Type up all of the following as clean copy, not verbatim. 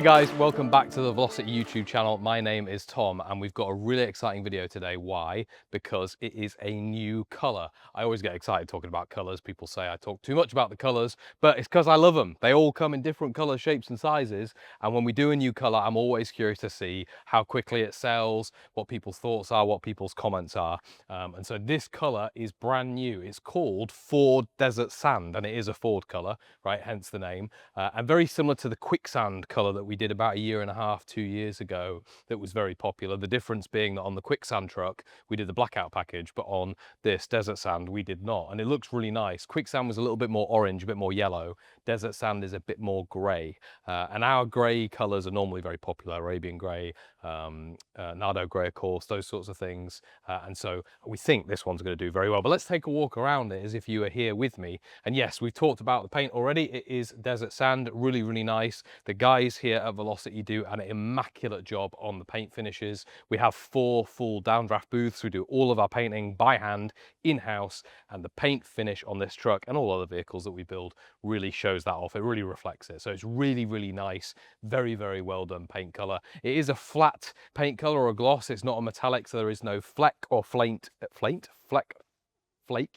Hey guys, welcome back to the Velocity YouTube channel. My name is Tom and we've got a really exciting video today. Why? Because it is a new color. I always get excited talking about colors. People say I talk too much about the colors, but it's because I love them. They all come in different colors, shapes and sizes. And when we do a new color, I'm always curious to see how quickly it sells, what people's thoughts are, what people's comments are. And so this color is brand new. It's called Ford Desert Sand and it is a Ford color, right? Hence the name. And very similar to the quicksand color that we did about 1.5 to 2 years ago that was very popular. The difference being that on the quicksand truck, we did the blackout package, but on this desert sand, we did not. And it looks really nice. Quicksand was a little bit more orange, a bit more yellow. Desert sand is a bit more gray. And our gray colors are normally very popular. Arabian gray, Nardo gray, of course, those sorts of things. And so we think this one's going to do very well. But let's take a walk around it as if you were here with me. And yes, we've talked about the paint already. It is desert sand, really, really nice. The guys here at Velocity do an immaculate job on the paint finishes. We have 4 full downdraft booths. We do all of our painting by hand, in-house, and the paint finish on this truck and all other vehicles that we build really shows that off. It really reflects it. So it's really, really nice. Very, very well done paint color. It is a flat paint color or a gloss. It's not a metallic, so there is no fleck or flake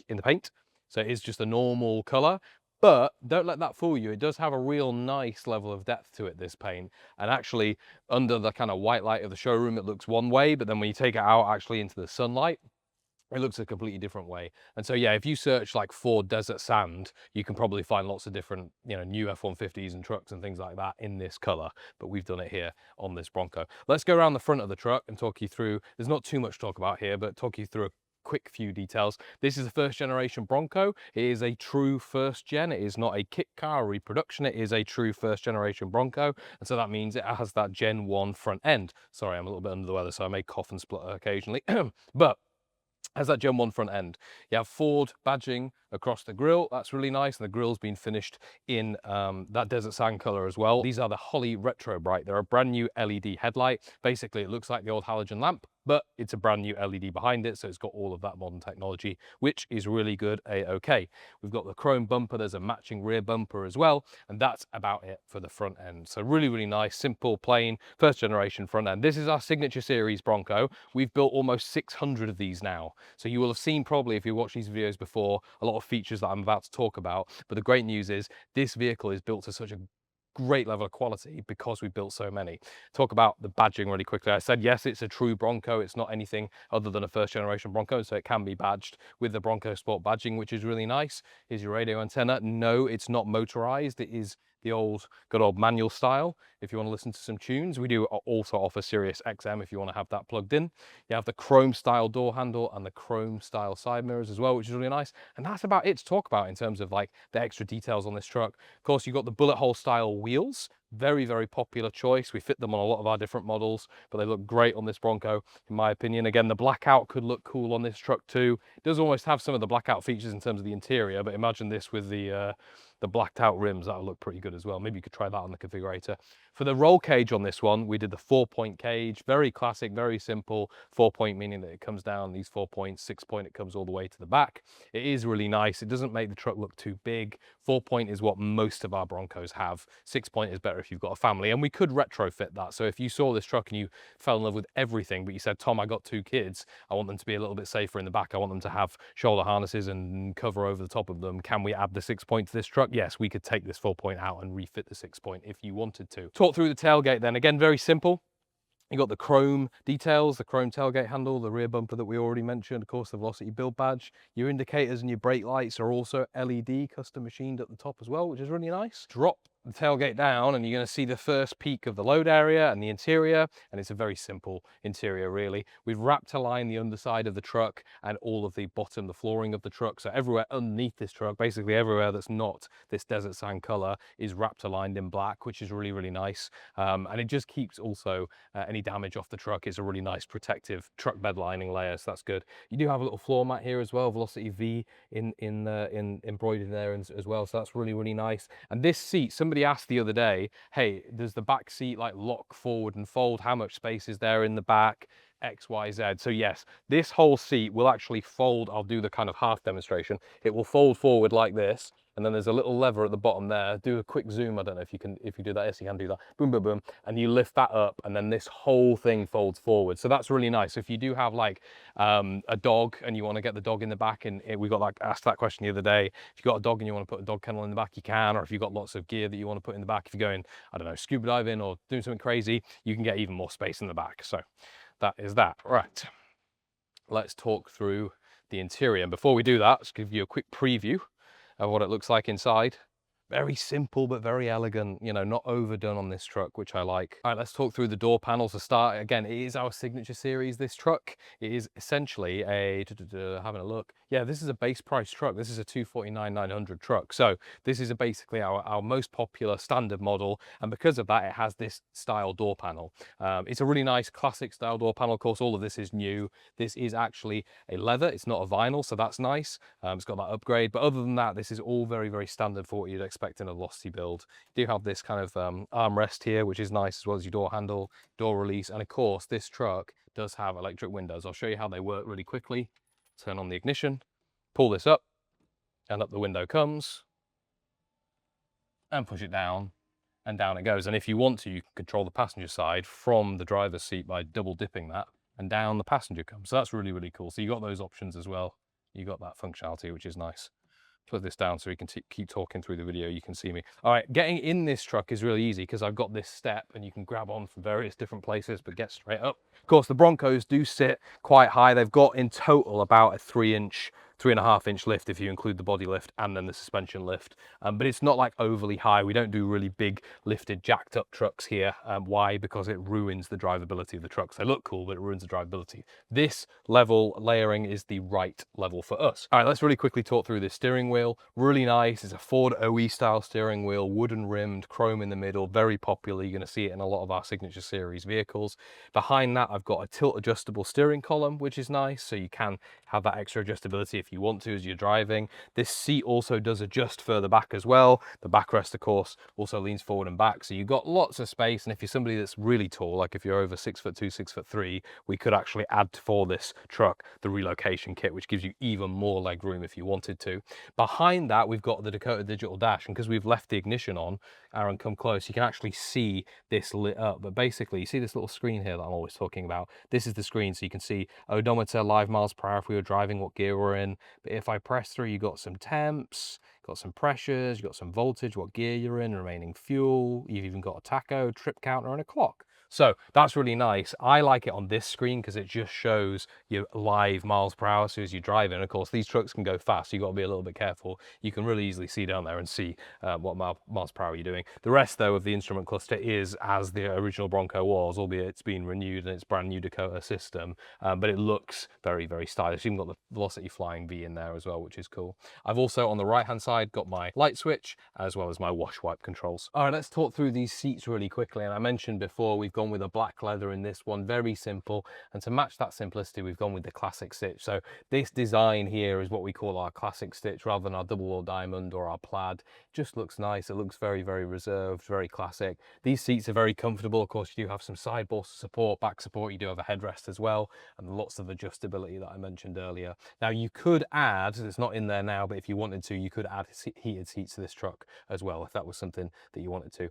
in the paint. So it is just a normal color. But don't let that fool you. It does have a real nice level of depth to it, this paint. And actually, under the kind of white light of the showroom, it looks one way. But then when you take it out actually into the sunlight, it looks a completely different way. And so, yeah, if you search like Ford Desert Sand, you can probably find lots of different, new F-150s and trucks and things like that in this color. But we've done it here on this Bronco. Let's go around the front of the truck and talk you through. There's not too much to talk about here, but talk you through a quick few details. This is a first generation Bronco. It is a true first gen. It is not a kit car reproduction. It is a true first generation Bronco. And so that means it has that Gen 1 front end. Sorry, I'm a little bit under the weather, so I may cough and splutter occasionally. But has that Gen 1 front end. You have Ford badging across the grille. That's really nice. And the grille's been finished in that desert sand color as well. These are the Holly Retro Bright. They're a brand new LED headlight. Basically, it looks like the old halogen lamp, but it's a brand new LED behind it. So it's got all of that modern technology, which is really good. A-OK. We've got the chrome bumper. There's a matching rear bumper as well. And that's about it for the front end. So really, really nice, simple, plain, first generation front end. This is our signature series Bronco. We've built almost 600 of these now. So you will have seen probably, if you watch these videos before, a lot of features that I'm about to talk about. But the great news is this vehicle is built to such a great level of quality because we built so many. Talk about the badging really quickly. I said, yes, it's a true Bronco. It's not anything other than a first generation Bronco. So it can be badged with the Bronco Sport badging, which is really nice. Here's your radio antenna. No, it's not motorized. It is the good old manual style. If you want to listen to some tunes, we do also offer Sirius XM if you want to have that plugged in. You have the chrome style door handle and the chrome style side mirrors as well, which is really nice. And that's about it to talk about in terms of like the extra details on this truck. Of course, you've got the bullet hole style wheels. Very, very popular choice. We fit them on a lot of our different models, but they look great on this Bronco, in my opinion. Again, the blackout could look cool on this truck too. It does almost have some of the blackout features in terms of the interior, but imagine this with the blacked out rims. That'll look pretty good as well. Maybe you could try that on the configurator. For the roll cage on this one, we did the 4-point cage. Very classic, very simple. 4-point meaning that it comes down these 4 points. 6-point, it comes all the way to the back. It is really nice. It doesn't make the truck look too big. 4-point is what most of our Broncos have. 6-point is better if you've got a family, and we could retrofit that. So if you saw this truck and you fell in love with everything, but you said, Tom, I got 2 kids, I want them to be a little bit safer in the back. I want them to have shoulder harnesses and cover over the top of them. Can we add the 6-point to this truck? Yes, we could take this 4-point out and refit the 6-point if you wanted to. Talk through the tailgate then. Again, very simple. You got the chrome details, the chrome tailgate handle, the rear bumper that we already mentioned, of course, the Velocity build badge. Your indicators and your brake lights are also LED, custom machined at the top as well, which is really nice. Drop the tailgate down and you're going to see the first peak of the load area and the interior, and it's a very simple interior really. We've wrapped aligned the underside of the truck and all of the bottom, the flooring of the truck, so everywhere underneath this truck, basically everywhere that's not this desert sand color, is wrapped aligned in black, which is really, really nice. And it just keeps also any damage off the truck. Is a really nice protective truck bed lining layer, so that's good. You do have a little floor mat here as well, Velocity V embroidered there as well, so that's really, really nice. And this seat, somebody asked the other day, hey, does the back seat like lock forward and fold? How much space is there in the back? XYZ. So yes, this whole seat will actually fold. I'll do the kind of half demonstration. It will fold forward like this, and then there's a little lever at the bottom there. Do a quick zoom. I don't know if you can, if you do that. Yes, you can do that. Boom, boom, boom. And you lift that up, and then this whole thing folds forward. So that's really nice. If you do have like a dog and you want to get the dog in the back, and we got like asked that question the other day. If you've got a dog and you want to put a dog kennel in the back, you can. Or if you've got lots of gear that you want to put in the back, if you're going, I don't know, scuba diving or doing something crazy, you can get even more space in the back. So that is that. Right, let's talk through the interior. And before we do that, let's give you a quick preview of what it looks like inside. Very simple, but very elegant, you know, not overdone on this truck, which I like. All right, let's talk through the door panels to start. Again, it is our signature series, this truck. It is essentially a, having a look. Yeah, this is a base price truck. This is a 249,900 truck. So this is basically our most popular standard model. And because of that, it has this style door panel. It's a really nice classic style door panel. Of course, all of this is new. This is actually a leather. It's not a vinyl, so that's nice. It's got that upgrade. But other than that, this is all very, very standard for what you'd expect in a Velocity build. You do have this kind of armrest here, which is nice, as well as your door handle, door release. And of course, this truck does have electric windows. I'll show you how they work really quickly. Turn on the ignition, pull this up, and up the window comes, and push it down, and down it goes. And if you want to, you can control the passenger side from the driver's seat by double dipping that, and down the passenger comes. So that's really, really cool. So you got those options as well. You got that functionality, which is nice. Put this down so we can keep talking through the video. You can see me. All right, getting in this truck is really easy because I've got this step and you can grab on from various different places, but get straight up. Of course, the Broncos do sit quite high. They've got in total about a 3.5 inch lift if you include the body lift and then the suspension lift, but it's not like overly high. We don't do really big lifted jacked up trucks here. Why? Because it ruins the drivability of the trucks. They look cool, but it ruins the drivability. This level layering is the right level for us. All right, let's really quickly talk through this steering wheel. Really nice. It's a Ford OE style steering wheel, wooden rimmed, chrome in the middle, very popular. You're going to see it in a lot of our signature series vehicles. Behind that, I've got a tilt adjustable steering column, which is nice, so you can have that extra adjustability if you want to as you're driving. This seat also does adjust further back as well. The backrest, of course, also leans forward and back, so you've got lots of space. And if you're somebody that's really tall, like if you're over 6'2", 6'3", we could actually add for this truck the relocation kit, which gives you even more leg room if you wanted to. Behind that, we've got the Dakota Digital dash, and because we've left the ignition on, Aaron, come close, you can actually see this lit up. But basically, you see this little screen here that I'm always talking about. This is the screen, so you can see odometer, live miles per hour if we were driving, what gear we're in. But if I press through, you got some temps, got some pressures, you got some voltage, what gear you're in, remaining fuel. You've even got a tacho, trip counter, and a clock. So that's really nice. I like it on this screen because it just shows your live miles per hour. So as you're driving, of course, these trucks can go fast, so you've got to be a little bit careful. You can really easily see down there and see what miles per hour you're doing. The rest, though, of the instrument cluster is as the original Bronco was, albeit it's been renewed and it's brand new Dakota system. But it looks very, very stylish. You've even got the Velocity Flying V in there as well, which is cool. I've also, on the right-hand side, got my light switch as well as my wash wipe controls. All right, let's talk through these seats really quickly. And I mentioned before, we've gone with a black leather in this one, very simple. And to match that simplicity, we've gone with the classic stitch. So this design here is what we call our classic stitch rather than our double wall diamond or our plaid. It just looks nice. It looks very, very reserved, very classic. These seats are very comfortable. Of course, you do have some side bolster support, back support. You do have a headrest as well, and lots of adjustability that I mentioned earlier. Now you could add, it's not in there now, but if you wanted to, you could add heated seats to this truck as well, if that was something that you wanted to.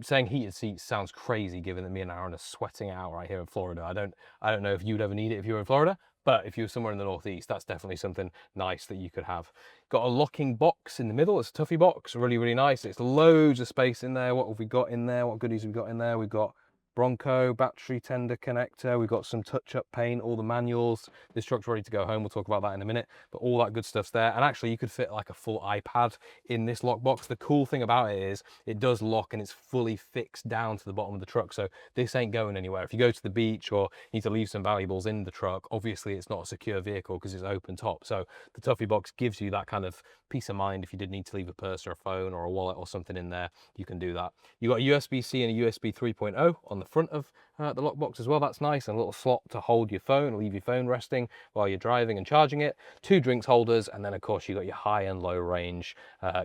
Saying heated seats sounds crazy given that me and Aaron are sweating out right here in Florida. I don't know if you'd ever need it if you were in Florida, but if you're somewhere in the Northeast, that's definitely something nice that you could have. Got a locking box in the middle. It's a Tuffy box, really, really nice. It's loads of space in there. What have we got in there? What goodies have we got in there? We've got Bronco battery tender connector. We've got some touch-up paint, all the manuals. This truck's ready to go home. We'll talk about that in a minute, but all that good stuff's there. And actually, you could fit like a full iPad in this lockbox. The cool thing about it is it does lock and it's fully fixed down to the bottom of the truck. So this ain't going anywhere. If you go to the beach or need to leave some valuables in the truck, obviously it's not a secure vehicle because it's open top. So the Tuffy box gives you that kind of peace of mind. If you did need to leave a purse or a phone or a wallet or something in there, you can do that. You got a USB-C and a USB 3.0 on the front of the lockbox as well. That's nice, and a little slot to hold your phone, leave your phone resting while you're driving and charging it. 2 drinks holders, and then of course you got your high and low range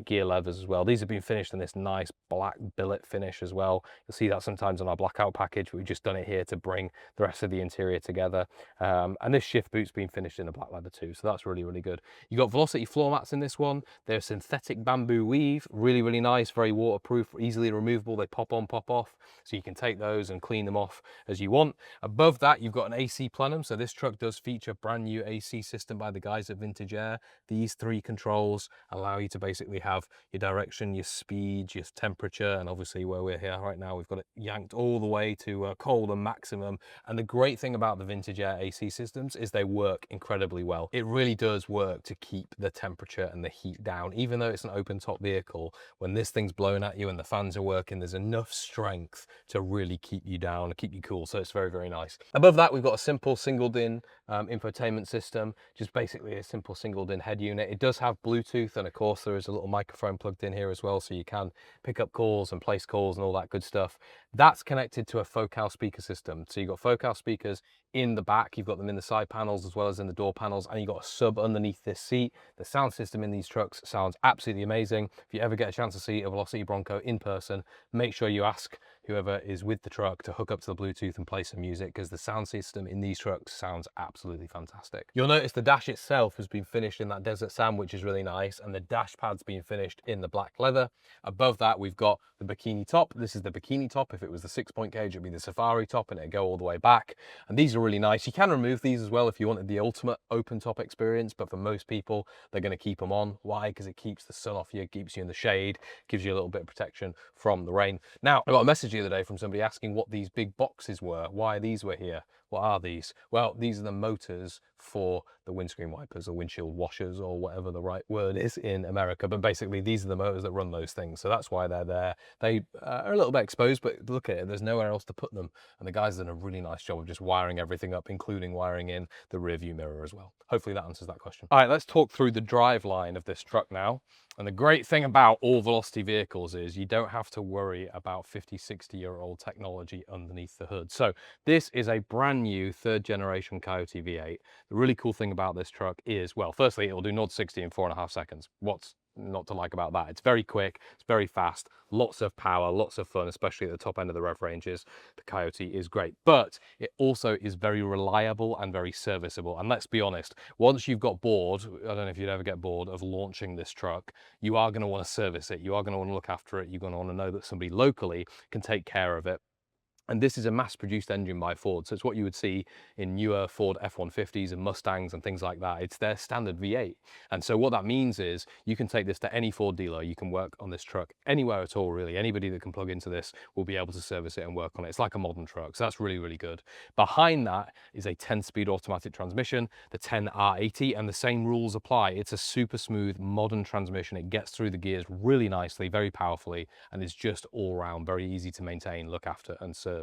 gear levers as well. These have been finished in this nice black billet finish as well. You'll see that sometimes on our blackout package, but we've just done it here to bring the rest of the interior together. And this shift boot's been finished in a black leather too, so that's really, really good. You got Velocity floor mats in this one. They're synthetic bamboo weave, really, really nice, very waterproof, easily removable. They pop on, pop off, so you can take those and clean them off as you want. Above that, you've got an AC plenum. So this truck does feature brand new AC system by the guys at Vintage Air. These 3 controls allow you to basically have your direction, your speed, your temperature, and obviously where we're here right now, we've got it yanked all the way to cold and maximum. And the great thing about the Vintage Air AC systems is they work incredibly well. It really does work to keep the temperature and the heat down. Even though it's an open top vehicle, when this thing's blowing at you and the fans are working, there's enough strength to really keep you down, keep you cool. So it's very, very nice. Above that, we've got a simple single DIN infotainment system, just basically a simple single DIN head unit. It does have Bluetooth, and of course there is a little microphone plugged in here as well, so you can pick up calls and place calls and all that good stuff. That's connected to a Focal speaker system. So you've got Focal speakers in the back, you've got them in the side panels as well as in the door panels, and you've got a sub underneath this seat. The sound system in these trucks sounds absolutely amazing. If you ever get a chance to see a Velocity Bronco in person, make sure you ask whoever is with the truck to hook up to the Bluetooth and play some music, because the sound system in these trucks sounds absolutely fantastic. You'll notice the dash itself has been finished in that Desert Sand, which is really nice, and the dash pad's been finished in the black leather. Above that, we've got the bikini top. This is the bikini top. If it was the 6-point gauge, it'd be the safari top, and it'd go all the way back. And these are really nice. You can remove these as well if you wanted the ultimate open top experience, but for most people, they're going to keep them on. Why? Because it keeps the sun off you, it keeps you in the shade, gives you a little bit of protection from the rain. Now, I got a message the other day from somebody asking what these big boxes were, why these were here. What are these? Well, these are the motors for the windscreen wipers or windshield washers, or whatever the right word is in America. But basically, these are the motors that run those things. So that's why they're there. They are a little bit exposed, but look at it, there's nowhere else to put them. And the guys done a really nice job of just wiring everything up, including wiring in the rear view mirror as well. Hopefully that answers that question. All right, let's talk through the drive line of this truck now. And the great thing about all Velocity vehicles is you don't have to worry about 50, 60-year-old technology underneath the hood. So this is a brand new 3rd generation Coyote V8. The really cool thing about this truck is, well, firstly, it will do 0 to 60 in 4.5 seconds. What's not to like about that? It's very quick, it's very fast, lots of power, lots of fun, especially at the top end of the rev ranges. The Coyote is great, but it also is very reliable and very serviceable. And let's be honest, once you've got bored, I don't know if you'd ever get bored of launching this truck, you are going to want to service it, you are going to want to look after it, you're going to want to know that somebody locally can take care of it. And this is a mass-produced engine by Ford, so it's what you would see in newer Ford F-150s and Mustangs and things like that. It's their standard V8. And so what that means is you can take this to any Ford dealer, you can work on this truck anywhere at all, really. Anybody that can plug into this will be able to service it and work on it. It's like a modern truck, so that's really, really good. Behind that is a 10-speed automatic transmission, the 10R80, and the same rules apply. It's a super smooth, modern transmission. It gets through the gears really nicely, very powerfully, and it's just all around very easy to maintain, look after, and serve.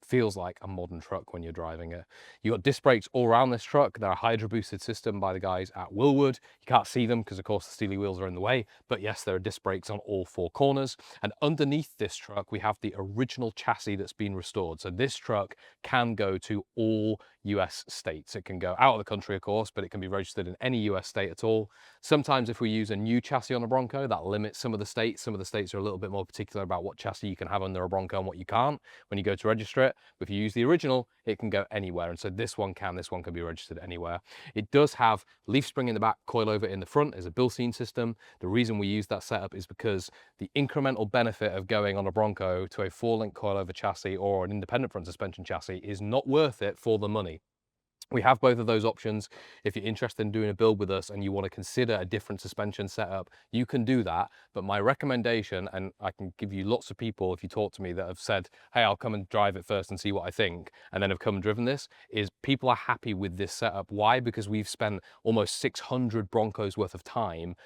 Feels like a modern truck when you're driving it. You got disc brakes all around this truck. They're a hydro boosted system by the guys at Willwood. You can't see them because of course the steely wheels are in the way, but yes, there are disc brakes on all 4 corners. And underneath this truck we have the original chassis that's been restored. So this truck can go to all US states. It can go out of the country, of course, but it can be registered in any US state at all. Sometimes if we use a new chassis on a Bronco, that limits some of the states. Some of the states are a little bit more particular about what chassis you can have under a Bronco and what you can't when you go to register it. But if you use the original, it can go anywhere. And so this one can be registered anywhere. It does have leaf spring in the back, coilover in the front as a Bilstein system. The reason we use that setup is because the incremental benefit of going on a Bronco to a 4-link coilover chassis or an independent front suspension chassis is not worth it for the money. We have both of those options. If you're interested in doing a build with us and you want to consider a different suspension setup, you can do that. But my recommendation, and I can give you lots of people if you talk to me that have said, hey, I'll come and drive it first and see what I think, and then have come and driven this, is people are happy with this setup. Why? Because we've spent almost 600 Broncos worth of time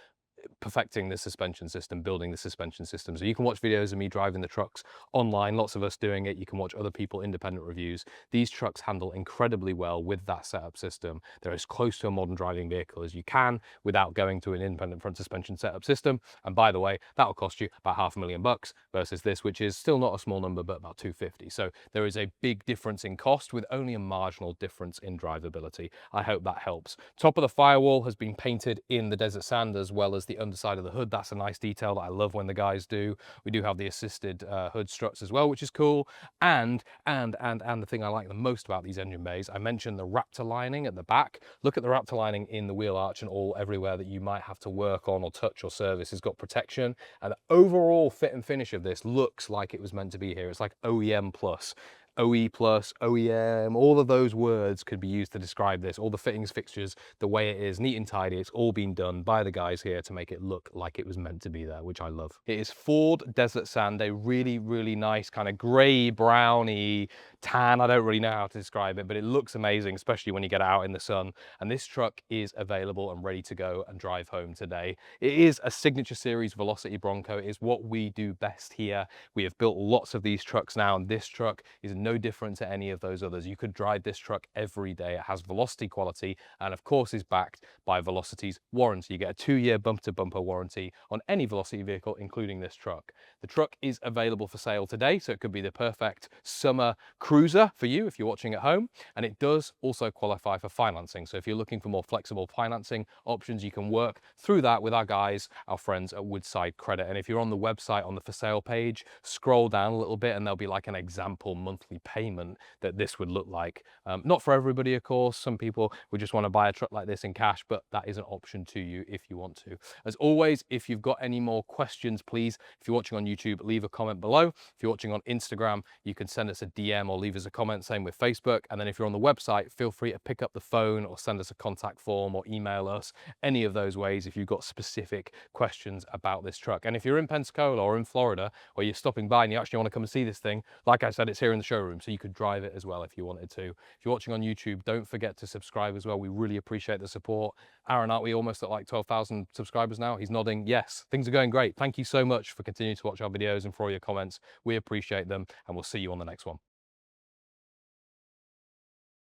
perfecting the suspension system, building the suspension system. So you can watch videos of me driving the trucks online, lots of us doing it. You can watch other people independent reviews. These trucks handle incredibly well with that setup system. They're as close to a modern driving vehicle as you can without going to an independent front suspension setup system. And by the way, that will cost you about $500,000 versus this, which is still not a small number, but about 250. So there is a big difference in cost with only a marginal difference in drivability. I hope that helps. Top of the firewall has been painted in the Desert Sand as well as the underside of the hood. That's a nice detail that I love when the guys do. We do have the assisted hood struts as well, which is cool. And the thing I like the most about these engine bays, I mentioned the Raptor lining at the back. Look at the Raptor lining in the wheel arch and all everywhere that you might have to work on or touch or service has got protection. And the overall fit and finish of this looks like it was meant to be here. It's like OEM plus. OE plus, OEM, all of those words could be used to describe this. All the fittings, fixtures, the way it is, neat and tidy. It's all been done by the guys here to make it look like it was meant to be there, which I love. It is Ford Desert Sand, a really, really nice kind of grey, browny, tan. I don't really know how to describe it, but it looks amazing, especially when you get out in the sun. And this truck is available and ready to go and drive home today. It is a signature series Velocity Bronco. It is what we do best here. We have built lots of these trucks now, and this truck is no different to any of those others. You could drive this truck every day. It has Velocity quality and of course is backed by Velocity's warranty. You get a 2-year bumper-to-bumper warranty on any Velocity vehicle, including this truck. The truck is available for sale today, so it could be the perfect summer cruiser for you if you're watching at home. And it does also qualify for financing. So if you're looking for more flexible financing options, you can work through that with our guys, our friends at Woodside Credit. And if you're on the website on the for sale page, scroll down a little bit and there'll be like an example monthly payment that this would look like. Not for everybody, of course. Some people would just want to buy a truck like this in cash, but that is an option to you if you want to. As always, if you've got any more questions, please, if you're watching on YouTube, leave a comment below. If you're watching on Instagram, you can send us a DM or leave us a comment, same with Facebook. And then if you're on the website, feel free to pick up the phone or send us a contact form or email us, any of those ways if you've got specific questions about this truck. And if you're in Pensacola or in Florida, or you're stopping by and you actually want to come and see this thing, like I said, it's here in the showroom, so you could drive it as well if you wanted to. If you're watching on YouTube, don't forget to subscribe as well. We really appreciate the support. Aaron, aren't we almost at like 12,000 subscribers now? He's nodding. Yes, things are going great. Thank you so much for continuing to watch our videos and for all your comments. We appreciate them, and we'll see you on the next one.